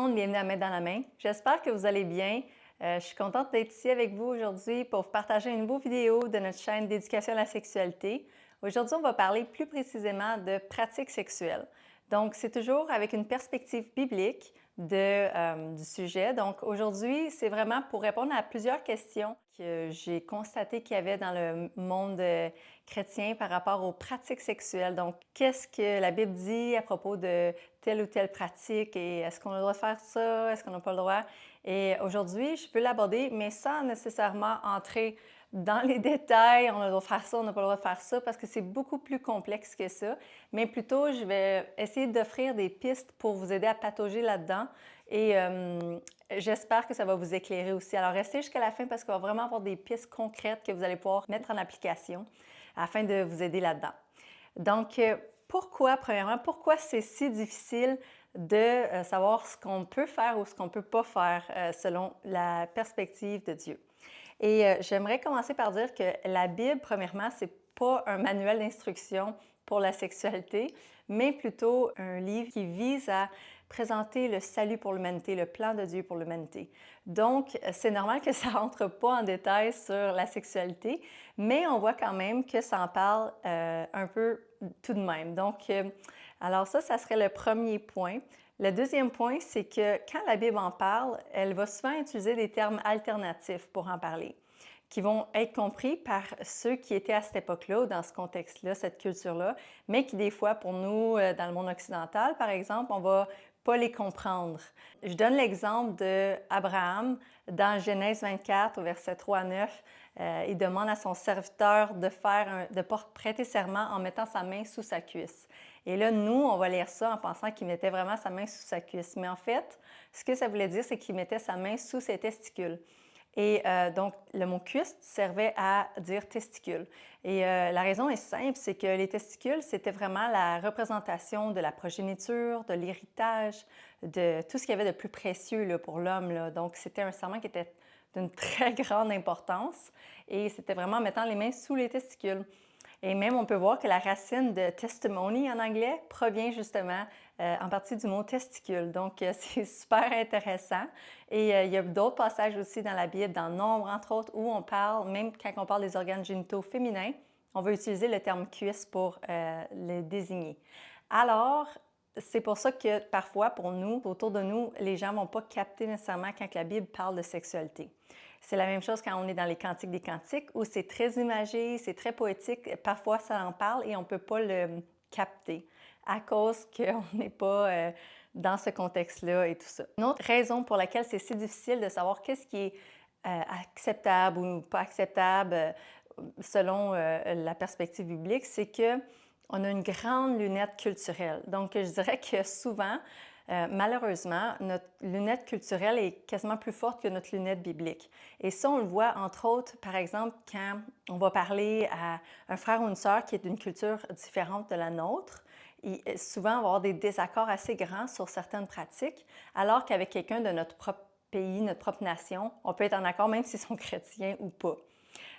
monde, bienvenue à Main dans la main. J'espère que vous allez bien. Je suis contente d'être ici avec vous aujourd'hui pour vous partager une nouvelle vidéo de notre chaîne d'éducation à la sexualité. Aujourd'hui, on va parler plus précisément de pratiques sexuelles. Donc, c'est toujours avec une perspective biblique du sujet. Donc, aujourd'hui, c'est vraiment pour répondre à plusieurs questions que j'ai constatées qu'il y avait dans le monde chrétien par rapport aux pratiques sexuelles. Donc, qu'est-ce que la Bible dit à propos de telle ou telle pratique et est-ce qu'on a le droit de faire ça, est-ce qu'on n'a pas le droit? Et aujourd'hui, je peux l'aborder, mais sans nécessairement entrer dans les détails, on a le droit de faire ça, on n'a pas le droit de faire ça, parce que c'est beaucoup plus complexe que ça. Mais plutôt, je vais essayer d'offrir des pistes pour vous aider à patauger là-dedans. Et j'espère que ça va vous éclairer aussi. Alors, restez jusqu'à la fin parce qu'on va vraiment avoir des pistes concrètes que vous allez pouvoir mettre en application afin de vous aider là-dedans. Donc, premièrement, pourquoi c'est si difficile de savoir ce qu'on peut faire ou ce qu'on ne peut pas faire selon la perspective de Dieu? Et j'aimerais commencer par dire que la Bible, premièrement, c'est pas un manuel d'instruction pour la sexualité, mais plutôt un livre qui vise à présenter le salut pour l'humanité, le plan de Dieu pour l'humanité. Donc, c'est normal que ça rentre pas en détail sur la sexualité, mais on voit quand même que ça en parle un peu tout de même. Donc, alors ça serait le premier point. Le deuxième point, c'est que quand la Bible en parle, elle va souvent utiliser des termes alternatifs pour en parler, qui vont être compris par ceux qui étaient à cette époque-là, ou dans ce contexte-là, cette culture-là, mais qui des fois, pour nous, dans le monde occidental, par exemple, on va pas les comprendre. Je donne l'exemple d'Abraham dans Genèse 24, au verset 3 à 9. Il demande à son serviteur de prêter serment en mettant sa main sous sa cuisse. Et là, nous, on va lire ça en pensant qu'il mettait vraiment sa main sous sa cuisse. Mais en fait, ce que ça voulait dire, c'est qu'il mettait sa main sous ses testicules. Et donc, le mot cuisse servait à dire testicule. Et la raison est simple, c'est que les testicules, c'était vraiment la représentation de la progéniture, de l'héritage, de tout ce qu'il y avait de plus précieux là, pour l'homme, là. Donc, c'était un serment qui était d'une très grande importance et c'était vraiment en mettant les mains sous les testicules. Et même, on peut voir que la racine de testimony en anglais provient justement en partie du mot testicule. Donc, c'est super intéressant. Et il y a d'autres passages aussi dans la Bible, dans Nombre, entre autres, où on parle, même quand on parle des organes génitaux féminins, on va utiliser le terme cuisse pour les désigner. Alors, c'est pour ça que parfois, pour nous, autour de nous, les gens ne vont pas capter nécessairement quand la Bible parle de sexualité. C'est la même chose quand on est dans les Cantiques des Cantiques, où c'est très imagé, c'est très poétique. Parfois, ça en parle et on ne peut pas le capter à cause qu'on n'est pas dans ce contexte-là et tout ça. Une autre raison pour laquelle c'est si difficile de savoir qu'est-ce qui est acceptable ou pas acceptable selon la perspective biblique, c'est que on a une grande lunette culturelle. Donc, je dirais que souvent, malheureusement, notre lunette culturelle est quasiment plus forte que notre lunette biblique. Et ça, on le voit entre autres, par exemple, quand on va parler à un frère ou une sœur qui est d'une culture différente de la nôtre. Souvent, on va avoir des désaccords assez grands sur certaines pratiques, alors qu'avec quelqu'un de notre propre pays, notre propre nation, on peut être en accord même s'ils sont chrétiens ou pas.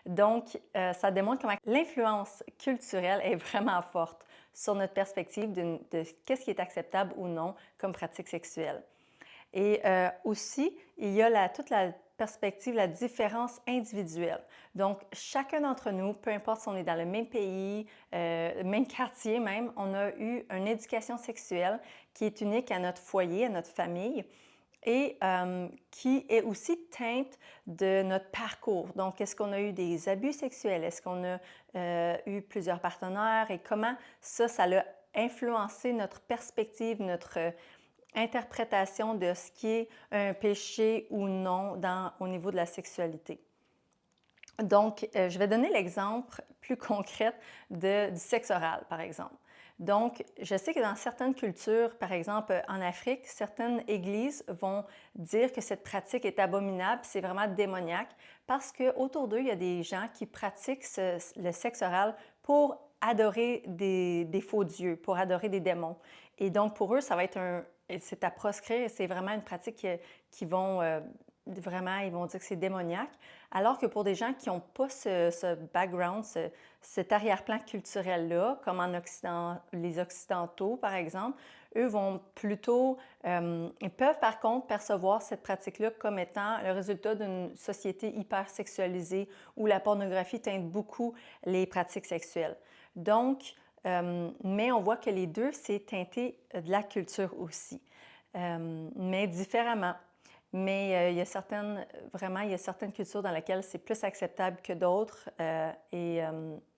Donc, ça démontre comment l'influence culturelle est vraiment forte sur notre perspective de qu'est-ce qui est acceptable ou non comme pratique sexuelle. Et aussi, il y a toute la perspective, la différence individuelle. Donc, chacun d'entre nous, peu importe si on est dans le même pays, même quartier même, on a eu une éducation sexuelle qui est unique à notre foyer, à notre famille et qui est aussi teinte de notre parcours. Donc, est-ce qu'on a eu des abus sexuels? Est-ce qu'on a eu plusieurs partenaires? Et comment ça a influencé notre perspective, notre interprétation de ce qui est un péché ou non au niveau de la sexualité? Donc, je vais donner l'exemple plus concret du sexe oral, par exemple. Donc, je sais que dans certaines cultures, par exemple en Afrique, certaines églises vont dire que cette pratique est abominable, c'est vraiment démoniaque, parce qu'autour d'eux, il y a des gens qui pratiquent le sexe oral pour adorer des faux dieux, pour adorer des démons. Et donc, pour eux, ça va être c'est à proscrire, c'est vraiment une pratique qui vont vraiment, ils vont dire que c'est démoniaque. Alors que pour des gens qui n'ont pas ce background, cet arrière-plan culturel-là, comme en Occident, les Occidentaux, par exemple, eux vont plutôt, ils peuvent par contre percevoir cette pratique-là comme étant le résultat d'une société hyper sexualisée où la pornographie teinte beaucoup les pratiques sexuelles. Donc, mais on voit que les deux, c'est teinté de la culture aussi, mais différemment. Mais il y a vraiment, il y a certaines cultures dans lesquelles c'est plus acceptable que d'autres.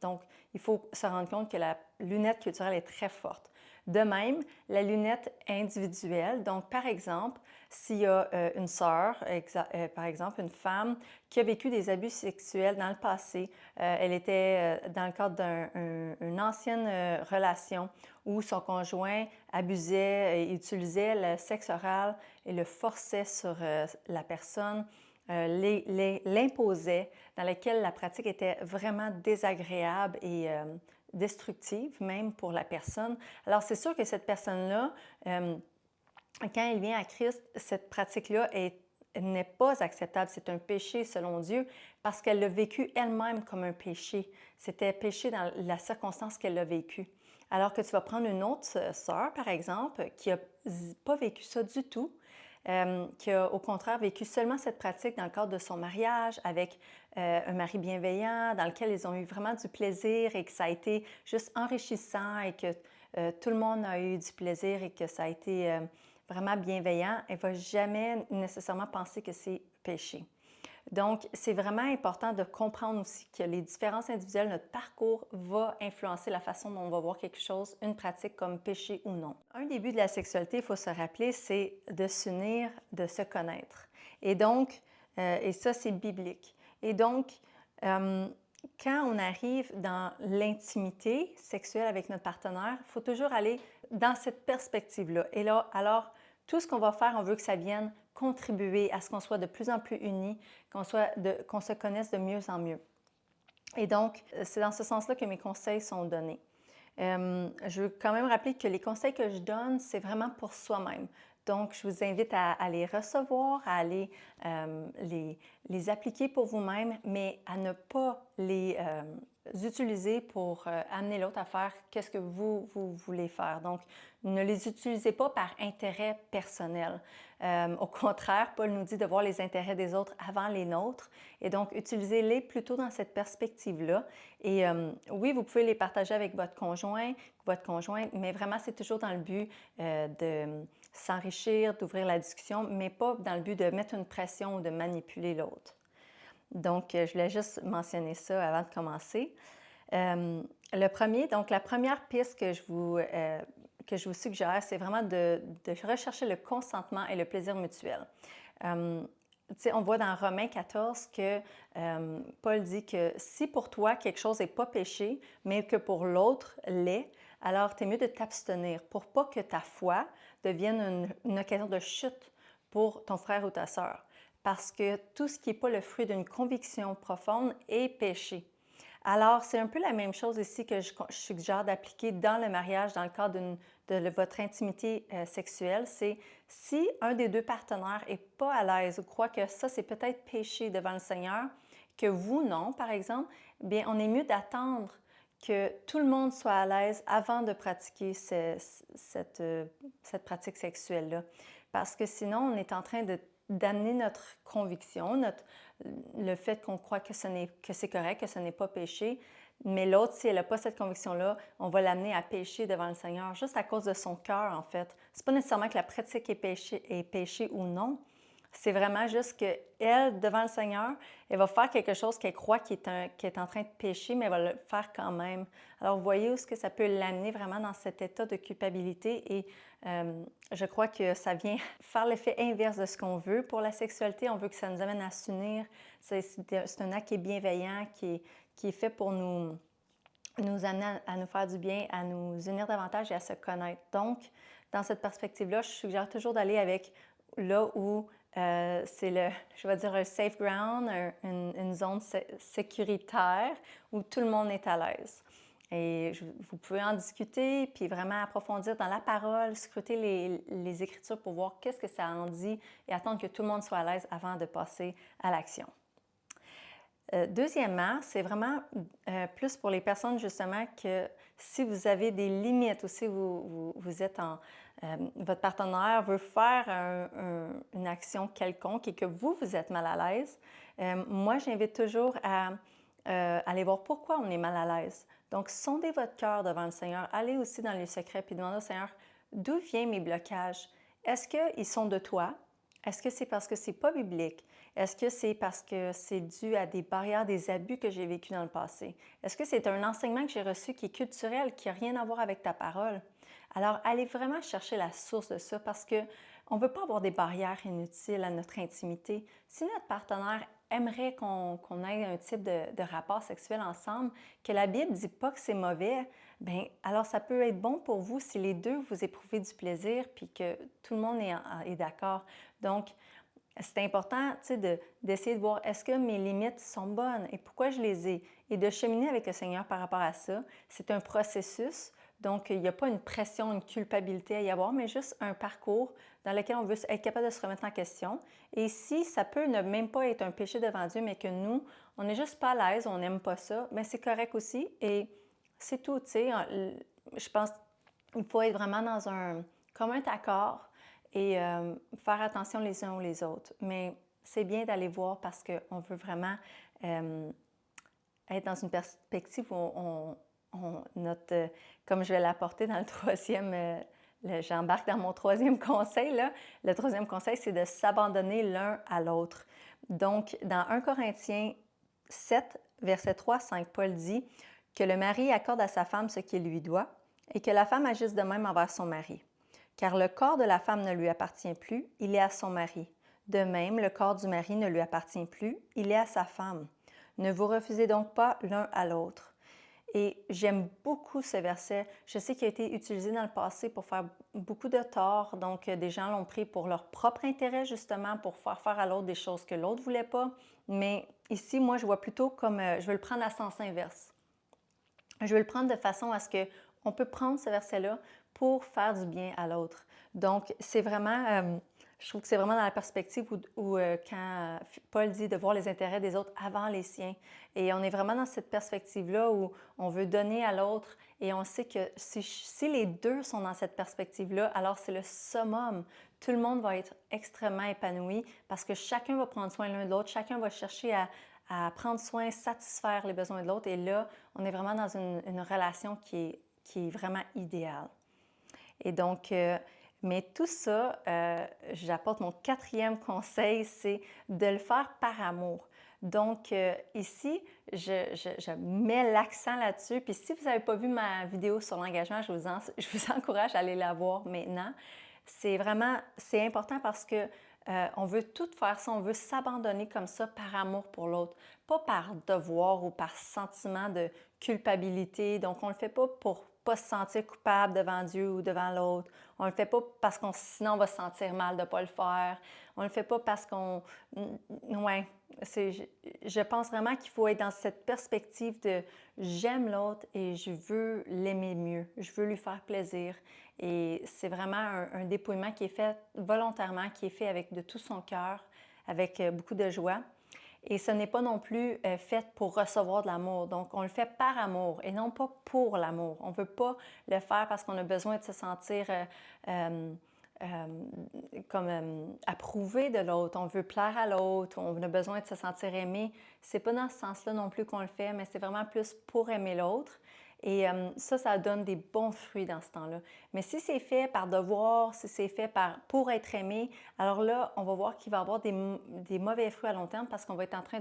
Donc, il faut se rendre compte que la lunette culturelle est très forte. De même, la lunette individuelle, donc par exemple, s'il y a une sœur, par exemple une femme qui a vécu des abus sexuels dans le passé, elle était dans le cadre d'une ancienne relation où son conjoint abusait et utilisait le sexe oral et le forçait sur la personne, l'imposait, dans laquelle la pratique était vraiment désagréable et destructive même pour la personne. Alors c'est sûr que cette personne-là, quand elle vient à Christ, cette pratique-là n'est pas acceptable. C'est un péché selon Dieu parce qu'elle l'a vécu elle-même comme un péché. C'était péché dans la circonstance qu'elle l'a vécu. Alors que tu vas prendre une autre sœur, par exemple, qui n'a pas vécu ça du tout, qui a au contraire vécu seulement cette pratique dans le cadre de son mariage avec un mari bienveillant, dans lequel ils ont eu vraiment du plaisir et que ça a été juste enrichissant et que tout le monde a eu du plaisir et que ça a été vraiment bienveillant, elle ne va jamais nécessairement penser que c'est péché. Donc, c'est vraiment important de comprendre aussi que les différences individuelles, notre parcours va influencer la façon dont on va voir quelque chose, une pratique comme péché ou non. Un début de la sexualité, il faut se rappeler, c'est de s'unir, de se connaître. Et donc, et ça, c'est biblique. Et donc, quand on arrive dans l'intimité sexuelle avec notre partenaire, il faut toujours aller dans cette perspective-là. Et là, alors, tout ce qu'on va faire, on veut que ça vienne contribuer à ce qu'on soit de plus en plus unis, qu'on se connaisse de mieux en mieux. Et donc, c'est dans ce sens-là que mes conseils sont donnés. Je veux quand même rappeler que les conseils que je donne, c'est vraiment pour soi-même. Donc, je vous invite à les recevoir, à aller les appliquer pour vous-même, mais à ne pas les utiliser pour amener l'autre à faire qu'est-ce que vous voulez faire. Donc, ne les utilisez pas par intérêt personnel. Au contraire, Paul nous dit de voir les intérêts des autres avant les nôtres. Et donc, utilisez-les plutôt dans cette perspective-là. Et oui, vous pouvez les partager avec votre conjoint, mais vraiment, c'est toujours dans le but de s'enrichir, d'ouvrir la discussion, mais pas dans le but de mettre une pression ou de manipuler l'autre. Donc, je voulais juste mentionner ça avant de commencer. La première piste que je vous suggère, c'est vraiment de rechercher le consentement et le plaisir mutuel. On voit dans Romains 14 que Paul dit que si pour toi quelque chose n'est pas péché, mais que pour l'autre l'est, alors tu es mieux de t'abstenir pour pas que ta foi devienne une occasion de chute pour ton frère ou ta sœur. Parce que tout ce qui n'est pas le fruit d'une conviction profonde est péché. Alors, c'est un peu la même chose ici que je suggère d'appliquer dans le mariage, dans le cadre de votre intimité sexuelle. C'est si un des deux partenaires n'est pas à l'aise ou croit que ça, c'est peut-être péché devant le Seigneur, que vous non, par exemple, bien, on est mieux d'attendre que tout le monde soit à l'aise avant de pratiquer cette pratique sexuelle-là. Parce que sinon, on est en train d'amener notre conviction, le fait qu'on croit que c'est correct, que ce n'est pas péché, mais l'autre, si elle n'a pas cette conviction-là, on va l'amener à pécher devant le Seigneur, juste à cause de son cœur, en fait. C'est pas nécessairement que la pratique est péché ou non, c'est vraiment juste qu'elle, devant le Seigneur, elle va faire quelque chose qu'elle croit qui est en train de pécher, mais elle va le faire quand même. Alors, vous voyez où est-ce que ça peut l'amener vraiment dans cet état de culpabilité et je crois que ça vient faire l'effet inverse de ce qu'on veut pour la sexualité. On veut que ça nous amène à s'unir. C'est un acte qui est bienveillant, qui est fait pour nous amener à nous faire du bien, à nous unir davantage et à se connaître. Donc, dans cette perspective-là, je suggère toujours d'aller avec là où c'est je vais dire, un safe ground, une zone sécuritaire où tout le monde est à l'aise. Et vous pouvez en discuter, puis vraiment approfondir dans la parole, scruter les Écritures pour voir qu'est-ce que ça en dit et attendre que tout le monde soit à l'aise avant de passer à l'action. Deuxièmement, c'est vraiment plus pour les personnes justement que si vous avez des limites ou si vous êtes votre partenaire veut faire une action quelconque et que vous êtes mal à l'aise, moi, j'invite toujours à aller voir pourquoi on est mal à l'aise. Donc, sondez votre cœur devant le Seigneur. Allez aussi dans les secrets puis demandez au Seigneur, d'où viennent mes blocages? Est-ce qu'ils sont de toi? Est-ce que c'est parce que c'est pas biblique? Est-ce que c'est parce que c'est dû à des barrières, des abus que j'ai vécus dans le passé? Est-ce que c'est un enseignement que j'ai reçu qui est culturel, qui n'a rien à voir avec ta parole? Alors, allez vraiment chercher la source de ça parce que on ne veut pas avoir des barrières inutiles à notre intimité. Si notre partenaire aimerait qu'on ait un type de rapport sexuel ensemble, que la Bible ne dit pas que c'est mauvais, bien, alors ça peut être bon pour vous si les deux vous éprouvez du plaisir puis que tout le monde est d'accord. Donc, c'est important d'essayer de voir est-ce que mes limites sont bonnes et pourquoi je les ai et de cheminer avec le Seigneur par rapport à ça. C'est un processus, donc il n'y a pas une pression, une culpabilité à y avoir, mais juste un parcours dans lequel on veut être capable de se remettre en question. Et si ça peut ne même pas être un péché devant Dieu, mais que nous, on n'est juste pas à l'aise, on n'aime pas ça, bien c'est correct aussi et c'est tout, tu sais. Je pense qu'il faut être vraiment dans un commun accord et faire attention les uns aux autres. Mais c'est bien d'aller voir parce qu'on veut vraiment être dans une perspective où comme je vais l'apporter dans le troisième, j'embarque dans mon troisième conseil, là. Le troisième conseil, c'est de s'abandonner l'un à l'autre. Donc, dans 1 Corinthiens 7, verset 3-5, Paul dit que le mari accorde à sa femme ce qu'il lui doit et que la femme agisse de même envers son mari. Car le corps de la femme ne lui appartient plus, il est à son mari. De même, le corps du mari ne lui appartient plus, il est à sa femme. Ne vous refusez donc pas l'un à l'autre. Et j'aime beaucoup ce verset. Je sais qu'il a été utilisé dans le passé pour faire beaucoup de tort. Donc, des gens l'ont pris pour leur propre intérêt, justement, pour faire à l'autre des choses que l'autre ne voulait pas. Mais ici, moi, je vois plutôt comme, je veux le prendre à sens inverse. Je veux le prendre de façon à ce qu'on peut prendre ce verset-là pour faire du bien à l'autre. Donc, c'est vraiment, je trouve que c'est vraiment dans la perspective où quand Paul dit de voir les intérêts des autres avant les siens. Et on est vraiment dans cette perspective-là où on veut donner à l'autre et on sait que si les deux sont dans cette perspective-là, alors c'est le summum. Tout le monde va être extrêmement épanoui parce que chacun va prendre soin l'un de l'autre, chacun va chercher à prendre soin, satisfaire les besoins de l'autre. Et là, on est vraiment dans une relation qui est vraiment idéale. Et donc, mais tout ça, j'apporte mon quatrième conseil, c'est de le faire par amour. Donc, ici, je mets l'accent là-dessus. Puis si vous n'avez pas vu ma vidéo sur l'engagement, je vous encourage à aller la voir maintenant. C'est important parce que on veut tout faire ça, on veut s'abandonner comme ça par amour pour l'autre, pas par devoir ou par sentiment de culpabilité. Donc, on ne le fait pas pour pas se sentir coupable devant Dieu ou devant l'autre. On ne le fait pas parce qu'on sinon on va se sentir mal de ne pas le faire. On ne le fait pas parce qu'on... Ouais, je pense vraiment qu'il faut être dans cette perspective de j'aime l'autre et je veux l'aimer mieux. Je veux lui faire plaisir. Et c'est vraiment un dépouillement qui est fait volontairement, qui est fait avec de tout son cœur, avec beaucoup de joie. Et ce n'est pas non plus fait pour recevoir de l'amour. Donc, on le fait par amour et non pas pour l'amour. On ne veut pas le faire parce qu'on a besoin de se sentir approuvé de l'autre. On veut plaire à l'autre, on a besoin de se sentir aimé. C'est pas dans ce sens-là non plus qu'on le fait, mais c'est vraiment plus pour aimer l'autre. Et ça donne des bons fruits dans ce temps-là. Mais si c'est fait par devoir, si c'est fait pour être aimé, alors là, on va voir qu'il va y avoir des mauvais fruits à long terme parce qu'on va être en train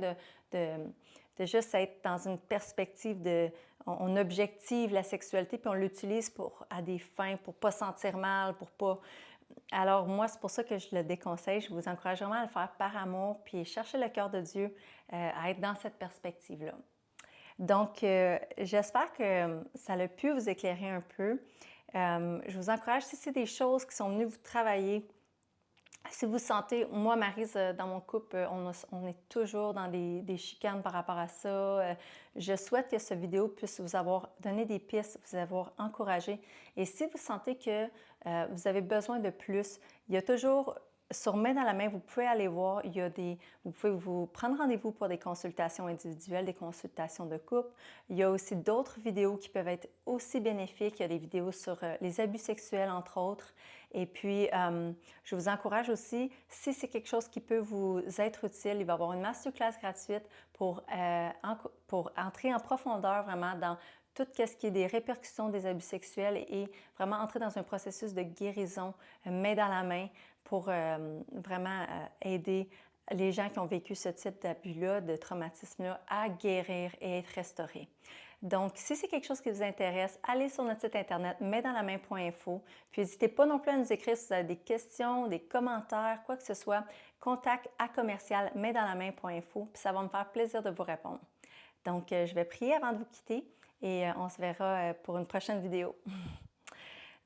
de juste être dans une perspective on objective la sexualité puis on l'utilise à des fins, pour ne pas sentir mal, pour pas... Alors moi, c'est pour ça que je le déconseille. Je vous encourage vraiment à le faire par amour puis chercher le cœur de Dieu, à être dans cette perspective-là. Donc, j'espère que ça a pu vous éclairer un peu. Je vous encourage, si c'est des choses qui sont venues vous travailler, si vous sentez, moi, Maryse, dans mon couple, on est toujours dans des chicanes par rapport à ça. Je souhaite que cette vidéo puisse vous avoir donné des pistes, vous avoir encouragé. Et si vous sentez que vous avez besoin de plus, il y a toujours sur Main dans la main, vous pouvez aller voir, vous pouvez vous prendre rendez-vous pour des consultations individuelles, des consultations de couple. Il y a aussi d'autres vidéos qui peuvent être aussi bénéfiques. Il y a des vidéos sur les abus sexuels, entre autres. Et puis, je vous encourage aussi, si c'est quelque chose qui peut vous être utile, il va y avoir une masterclass gratuite pour entrer en profondeur vraiment dans tout ce qui est des répercussions des abus sexuels et vraiment entrer dans un processus de guérison main dans la main pour vraiment aider les gens qui ont vécu ce type d'abus-là, de traumatisme-là, à guérir et être restaurés. Donc, si c'est quelque chose qui vous intéresse, allez sur notre site internet mainddanslamain.info. Puis, n'hésitez pas non plus à nous écrire si vous avez des questions, des commentaires, quoi que ce soit. Contact à commercial mainddanslamain.info. Puis, ça va me faire plaisir de vous répondre. Donc, je vais prier avant de vous quitter et on se verra pour une prochaine vidéo.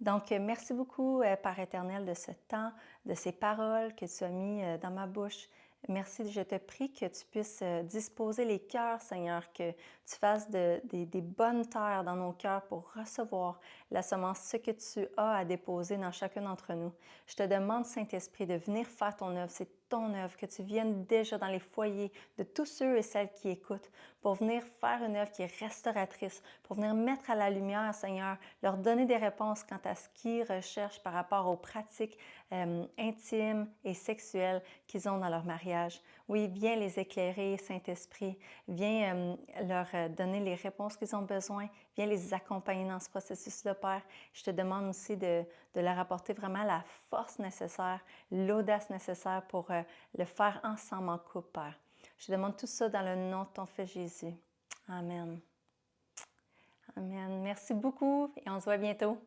Donc, merci beaucoup, Père éternel, de ce temps, de ces paroles que tu as mis dans ma bouche. Merci, je te prie que tu puisses disposer les cœurs, Seigneur, que tu fasses des bonnes terres dans nos cœurs pour recevoir la semence, ce que tu as à déposer dans chacun d'entre nous. Je te demande, Saint-Esprit, de venir faire ton œuvre. C'est ton œuvre, que tu viennes déjà dans les foyers de tous ceux et celles qui écoutent pour venir faire une œuvre qui est restauratrice, pour venir mettre à la lumière, Seigneur, leur donner des réponses quant à ce qu'ils recherchent par rapport aux pratiques intimes et sexuelles qu'ils ont dans leur mariage. Oui, viens les éclairer, Saint-Esprit. Viens leur donner les réponses qu'ils ont besoin. Viens les accompagner dans ce processus-là, Père. Je te demande aussi de leur apporter vraiment la force nécessaire, l'audace nécessaire pour le faire ensemble en couple, Père. Je te demande tout ça dans le nom de ton Fils Jésus. Amen. Amen. Merci beaucoup et on se voit bientôt.